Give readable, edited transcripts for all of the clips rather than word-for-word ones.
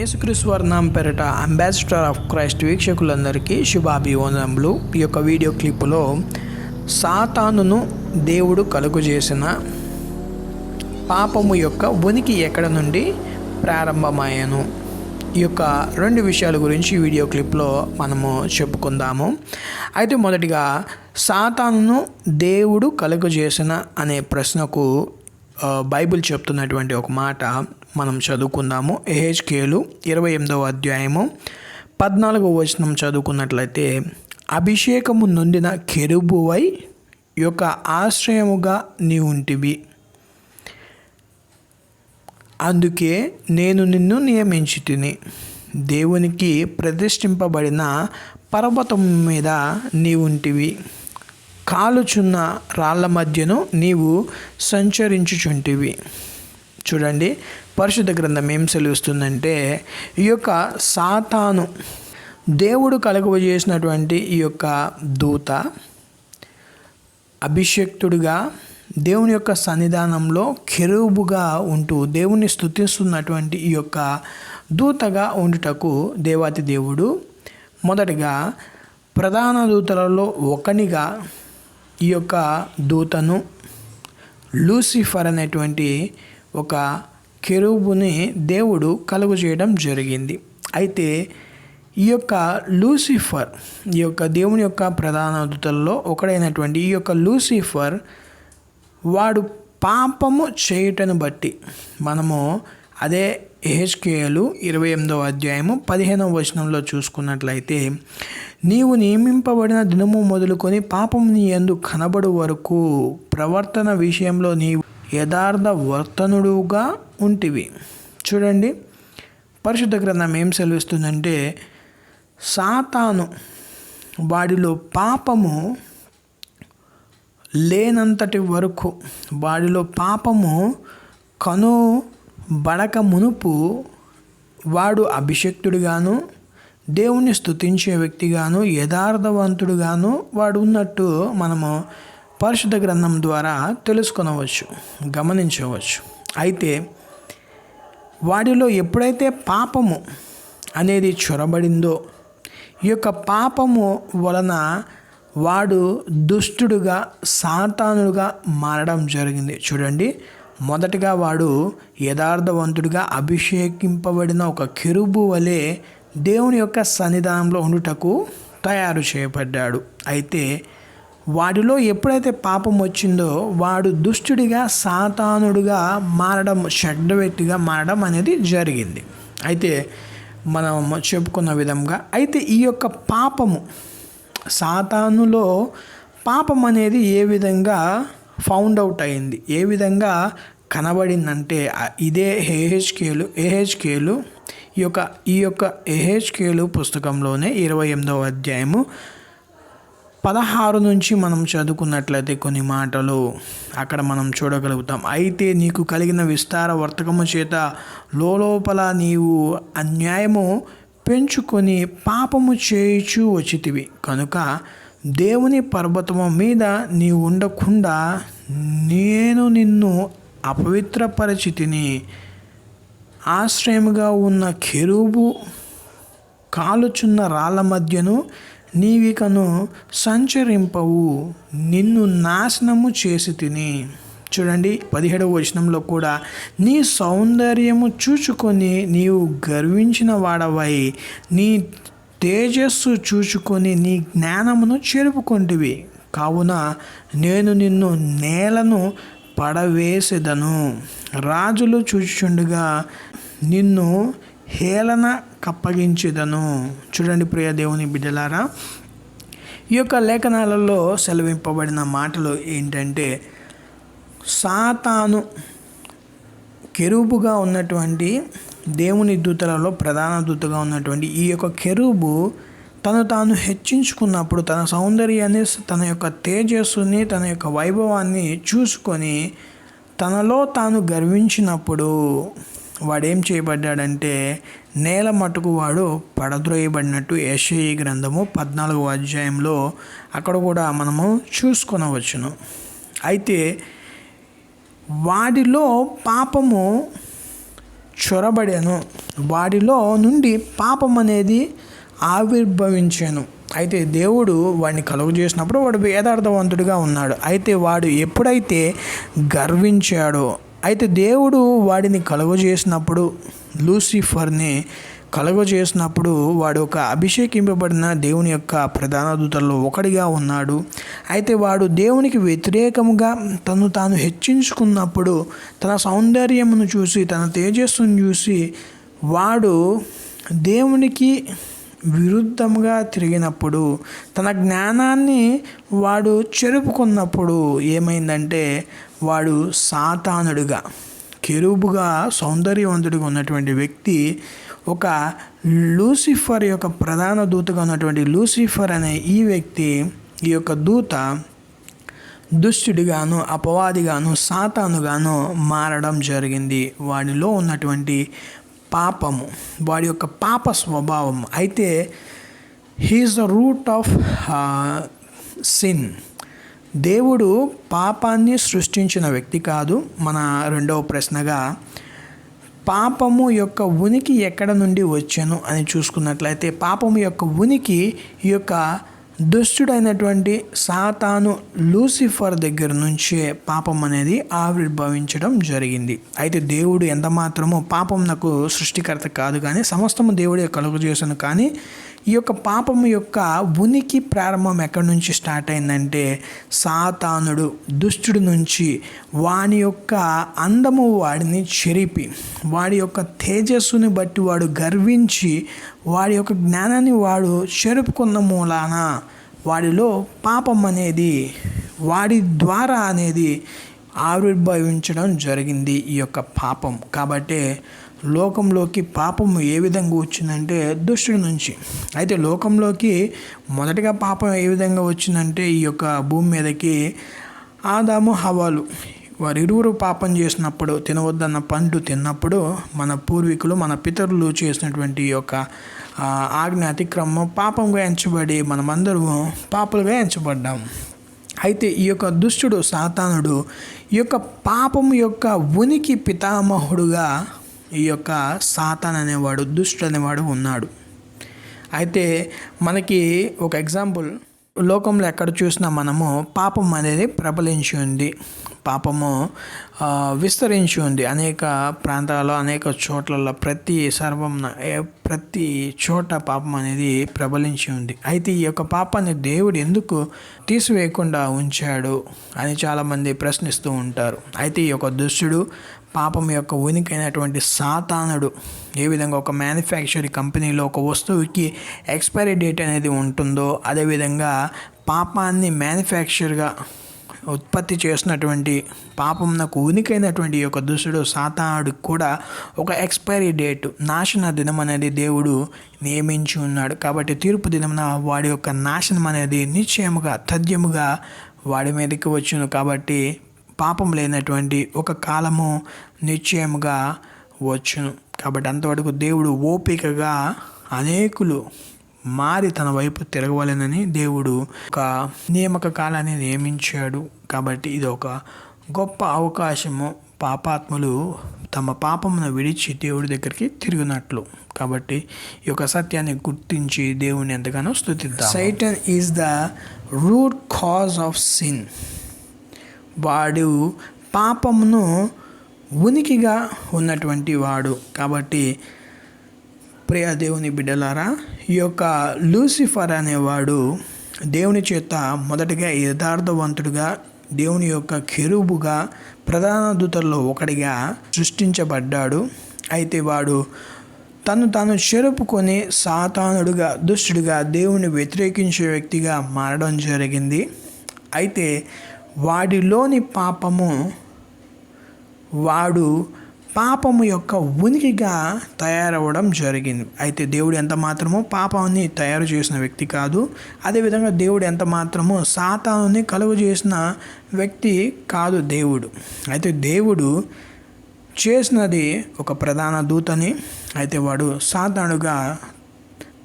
యేసుక్రీస్తు వారి నామం పేరిట అంబాసిడర్ ఆఫ్ క్రైస్ట్ వీక్షకులందరికీ శుభాభివందనములు. ఈ యొక్క వీడియో క్లిప్పులో సాతానును దేవుడు కలుగజేసిన పాపము యొక్క ఉనికి ఎక్కడ నుండి ప్రారంభమయ్యాను, ఈ యొక్క రెండు విషయాల గురించి వీడియో క్లిప్లో మనము చెప్పుకుందాము. అయితే మొదటిగా సాతానును దేవుడు కలుగజేసిన అనే ప్రశ్నకు బైబిల్ చెప్తున్నటువంటి ఒక మాట మనం చదువుకుందాము. యెహెజ్కేలు 28వ అధ్యాయము 14వ వచనం చదువుకున్నట్లయితే, అభిషేకము నొందిన కెరూబువై యొక్క ఆశ్రయముగా నీ ఉంటివి, అందుకే నేను నిన్ను నియమించి తిని, దేవునికి ప్రతిష్ఠింపబడిన పర్వతం మీద నీ ఉంటివి, కాలుచున్న రాళ్ల మధ్యను నీవు సంచరించుచుంటివి. చూడండి, పరిశుద్ధ గ్రంథం ఏం సెలవిస్తుందంటే, ఈ యొక్క సాతాను దేవుడు కలుగజేసినటువంటి ఈ యొక్క దూత అభిషేక్తుడిగా దేవుని యొక్క సన్నిధానంలో కెరూబుగా ఉంటూ దేవుని స్తుతిస్తున్నటువంటి ఈ యొక్క దూతగా ఉండుటకు దేవాతి దేవుడు మొదటగా ప్రధాన దూతలలో ఒకనిగా ఈ యొక్క దూతను లూసిఫర్ అనేటువంటి ఒక కెరూబుని దేవుడు కలుగు చేయడం జరిగింది. అయితే ఈ యొక్క లూసిఫర్, ఈ యొక్క దేవుని యొక్క ప్రధాన దూతల్లో ఒకడైనటువంటి ఈ యొక్క లూసిఫర్ వాడు పాపము చేయుటను బట్టి మనము అదే యెహెజ్కేలు 28వ అధ్యాయము 15వ వచనంలో చూసుకున్నట్లయితే, నీవు నియమింపబడిన దినము మొదలుకొని పాపము నీ యందు కనబడు వరకు ప్రవర్తన విషయంలో నీవు యథార్థ వర్తనుడుగా ఉంటివి. చూడండి, పరిశుద్ధ గ్రంథం ఏం సెలవిస్తుందంటే, సాతాను వాడిలో పాపము లేనంతటి వరకు, వాడిలో పాపము బడక మునుపు వాడు అభిషక్తుడిగాను దేవుణ్ణి స్తుతించే వ్యక్తిగాను యథార్థవంతుడుగాను వాడు ఉన్నట్టు మనము పరిశుద్ధ గ్రంథం ద్వారా తెలుసుకొనవచ్చు, గమనించవచ్చు. అయితే వాడిలో ఎప్పుడైతే పాపము అనేది చొరబడిందో, ఈ యొక్క పాపము వలన వాడు దుష్టుడుగా సాతానుడుగా మారడం జరిగింది. చూడండి, మొదటిగా వాడు యథార్థవంతుడిగా అభిషేకింపబడిన ఒక కెరూబు వలె దేవుని యొక్క సన్నిధానంలో ఉండుటకు తయారు చేయబడ్డాడు. అయితే వాడిలో ఎప్పుడైతే పాపం వచ్చిందో వాడు దుష్టుడిగా సాతానుడిగా మారడం, చెడ్డ వ్యక్తిగా మారడం అనేది జరిగింది. అయితే మనం చెప్పుకున్న విధంగా అయితే ఈ యొక్క పాపము సాతానులో పాపం అనేది ఏ విధంగా ఫౌండ్ అవుట్ అయింది, ఏ విధంగా కనబడిందంటే, ఇదే యెహెజ్కేలు ఈ యొక్క యెహెజ్కేలు పుస్తకంలోనే 28వ అధ్యాయము 16 నుంచి మనం చదువుకున్నట్లయితే కొన్ని మాటలు అక్కడ మనం చూడగలుగుతాం. అయితే నీకు కలిగిన విస్తార వర్తకము చేత లోపల నీవు అన్యాయము పెంచుకొని పాపము చేయుచు వచ్చితివి కనుక దేవుని పర్వతము మీద నీవు ఉండకుండా నేను నిన్ను అపవిత్రపరచితిని. ఆశ్రయముగా ఉన్న కెరూబు కాలుచున్న రాళ్ల మధ్యను నీవికను సంచరింపవు, నిన్ను నాశనము చేసి తిని. చూడండి, 17వ వచనంలో కూడా, నీ సౌందర్యము చూచుకొని నీవు గర్వించిన వాడవై నీ తేజస్సు చూచుకొని నీ జ్ఞానమును చెరుపుకొంటివి, కావున నేను నిన్ను నేలను పడవేసెదను, రాజులు చూచుచుండగా నిన్ను హేళన కప్పగించెదను. చూడండి ప్రియ దేవుని బిడ్డలారా, ఈ యొక్క లేఖనాలలో సెలవింపబడిన మాటలు ఏంటంటే, సాతాను కెరూబుగా ఉన్నటువంటి దేవుని దూతలలో ప్రధాన దూతగా ఉన్నటువంటి ఈ యొక్క కెరూబు తను తాను హెచ్చించుకున్నప్పుడు, తన సౌందర్యాన్ని, తన యొక్క తేజస్సుని, తన యొక్క వైభవాన్ని చూసుకొని తనలో తాను గర్వించినప్పుడు వాడేం చేయబడ్డాడంటే నేల మట్టుకు వాడు పడద్రోయబడినట్టు యెషయా గ్రంథము 14వ అధ్యాయంలో అక్కడ కూడా మనము చూసుకొనవచ్చును. అయితే వాడిలో పాపము చొరబడెను, వాడిలో నుండి పాపం అనేది ఆవిర్భవించాను. అయితే దేవుడు వాడిని కలుగజేసినప్పుడు వాడు యథార్థవంతుడిగా ఉన్నాడు. అయితే వాడు ఎప్పుడైతే గర్వించాడో, అయితే దేవుడు వాడిని కలుగజేసినప్పుడు, లూసిఫర్ని కలుగజేసినప్పుడు వాడు ఒక అభిషేకింపబడిన దేవుని యొక్క ప్రధాన దూతల్లో ఒకడిగా ఉన్నాడు. అయితే వాడు దేవునికి వ్యతిరేకముగా తను తాను హెచ్చించుకున్నప్పుడు, తన సౌందర్యమును చూసి, తన తేజస్సును చూసి వాడు దేవునికి విరుద్ధంగా తిరిగినప్పుడు, తన జ్ఞానాన్ని వాడు చెరుపుకున్నప్పుడు ఏమైందంటే, వాడు సాతానుడుగా, కెరూబుగా సౌందర్యవంతుడిగా ఉన్నటువంటి వ్యక్తి ఒక లూసిఫర్ యొక్క ప్రధాన దూతగా ఉన్నటువంటి లూసిఫర్ అనే ఈ వ్యక్తి, ఈ యొక్క దూత దుష్టుడిగాను, అపవాదిగాను, సాతానుగాను మారడం జరిగింది. వాడిలో ఉన్నటువంటి పాపము, వాడి యొక్క పాప స్వభావం. అయితే he is the root of sin. దేవుడు పాపాన్ని సృష్టించిన వ్యక్తి కాదు. మన రెండవ ప్రశ్నగా పాపము యొక్క ఉనికి ఎక్కడ నుండి వచ్చాను అని చూసుకున్నట్లయితే, పాపము యొక్క ఉనికి ఈ యొక్క దుష్టుడైనటువంటి సాతాను లూసిఫర్ దగ్గర నుంచే పాపం అనేది ఆవిర్భవించడం జరిగింది. అయితే దేవుడు ఎంత మాత్రమో పాపం నాకు సృష్టికర్త కాదు, కానీ సమస్తము దేవుడే కలుగజేసాను. కానీ ఈ యొక్క పాపం యొక్క ఉనికి ప్రారంభం ఎక్కడి నుంచి స్టార్ట్ అయిందంటే, సాతానుడు దుష్టుడి నుంచి వాని యొక్క అందము వాడిని చెరిపి, వాడి యొక్క తేజస్సుని బట్టి వాడు గర్వించి, వాడి యొక్క జ్ఞానాన్ని వాడు చెరుపుకున్న మూలాన వాడిలో పాపం అనేది, వాడి ద్వారా అనేది ఆవిర్భవించడం జరిగింది ఈ యొక్క పాపం. కాబట్టి లోకంలోకి పాపము ఏ విధంగా వచ్చిందంటే దుష్టుడి నుంచి. అయితే లోకంలోకి మొదటగా పాపం ఏ విధంగా వచ్చిందంటే, ఈ యొక్క భూమి మీదకి ఆదాము హవ్వలు వారిరువురు పాపం చేసినప్పుడు, తినవద్దన్న పండు తిన్నప్పుడు మన పూర్వీకులు, మన పితరులు చేసినటువంటి ఈ యొక్క ఆజ్ఞ అతిక్రమం పాపంగా ఎంచబడి మనమందరము పాపులుగా ఎంచబడ్డాం. అయితే ఈ యొక్క దుష్టుడు సాతానుడు ఈ యొక్క పాపం యొక్క ఉనికి పితామహుడుగా ఈ యొక్క సాతాన్ అనేవాడు, దుష్టుడు అనేవాడు ఉన్నాడు. అయితే మనకి ఒక ఎగ్జాంపుల్, లోకంలో ఎక్కడ చూసినా మనము పాపం అనేది ప్రబలించి ఉంది, పాపము విస్తరించి ఉంది. అనేక ప్రాంతాల్లో, అనేక చోట్లలో, ప్రతి చోట పాపం అనేది ప్రబలించి ఉంది. అయితే ఈ యొక్క పాపాన్ని దేవుడు ఎందుకు తీసివేయకుండా ఉంచాడు అని చాలామంది ప్రశ్నిస్తూ ఉంటారు. అయితే ఈ యొక్క దుష్టుడు, పాపం యొక్క ఉనికి అయినటువంటి సాతానుడు ఏ విధంగా ఒక మ్యానుఫ్యాక్చరింగ్ కంపెనీలో ఒక వస్తువుకి ఎక్స్పైరీ డేట్ అనేది ఉంటుందో, అదేవిధంగా పాపాన్ని మ్యానుఫ్యాక్చర్గా ఉత్పత్తి చేసినటువంటి పాపం నాకు ఉనికైనటువంటి యొక్క దుష్టుడు సాతానుడు కూడా ఒక ఎక్స్పైరీ డేట్, నాశన దినం అనేది దేవుడు నియమించి ఉన్నాడు. కాబట్టి తీర్పు దినమున వాడి యొక్క నాశనం అనేది నిశ్చయముగా, తథ్యముగా వాడి మీదకి వచ్చును. కాబట్టి పాపం లేనటువంటి ఒక కాలము నిశ్చయముగా వచ్చును. కాబట్టి అంతవరకు దేవుడు ఓపికగా అనేకులు మారి తన వైపు తిరగవాలని దేవుడు ఒక నియామక కాలాన్ని నియమించాడు. కాబట్టి ఇది ఒక గొప్ప అవకాశము, పాపాత్ములు తమ పాపమును విడిచి దేవుడి దగ్గరికి తిరిగినట్లు. కాబట్టి ఈ యొక్క సత్యాన్ని గుర్తించి దేవుని ఎంతగానో స్తుతిద్దాం. Satan is the root cause of sin. వాడు పాపమును ఉనికిగా ఉన్నటువంటి వాడు. కాబట్టి ప్రియ దేవుని బిడ్డలారా, ఈ యొక్క లూసిఫర్ అనేవాడు దేవుని చేత మొదటిగా యథార్థవంతుడిగా, దేవుని యొక్క కెరూబుగా, ప్రధాన దూతల్లో ఒకడిగా సృష్టించబడ్డాడు. అయితే వాడు తాను చెరుపుకొని సాతానుడుగా, దుష్టుడిగా, దేవుని వ్యతిరేకించే వ్యక్తిగా మారడం జరిగింది. అయితే వాడిలోని పాపము, వాడు పాపము యొక్క ఉనికిగా తయారవ్వడం జరిగింది. అయితే దేవుడు ఎంత మాత్రమో పాపాన్ని తయారు చేసిన వ్యక్తి కాదు. అదేవిధంగా దేవుడు ఎంత మాత్రమో సాతానుని కలుగు చేసిన వ్యక్తి కాదు దేవుడు. అయితే దేవుడు చేసినది ఒక ప్రధాన దూతని. అయితే వాడు సాతానుగా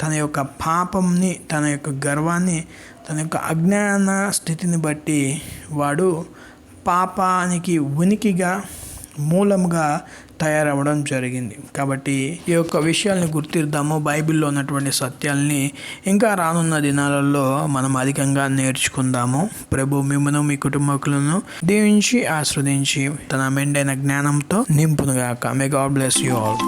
తన యొక్క పాపంని, తన యొక్క గర్వాన్ని, తన యొక్క అజ్ఞాన స్థితిని బట్టి వాడు పాపానికి ఉనికిగా, మూలంగా తయారవ్వడం జరిగింది. కాబట్టి ఈ యొక్క విషయాల్ని గుర్తిద్దాము. బైబిల్లో ఉన్నటువంటి సత్యాల్ని ఇంకా రానున్న దినాలలో మనం అధికంగా నేర్చుకుందాము. ప్రభు మిమ్మల్ని మీ కుటుంబకులను దీవించి ఆస్వాదించి తన మెండైన జ్ఞానంతో నింపునుగాక. May God bless you all.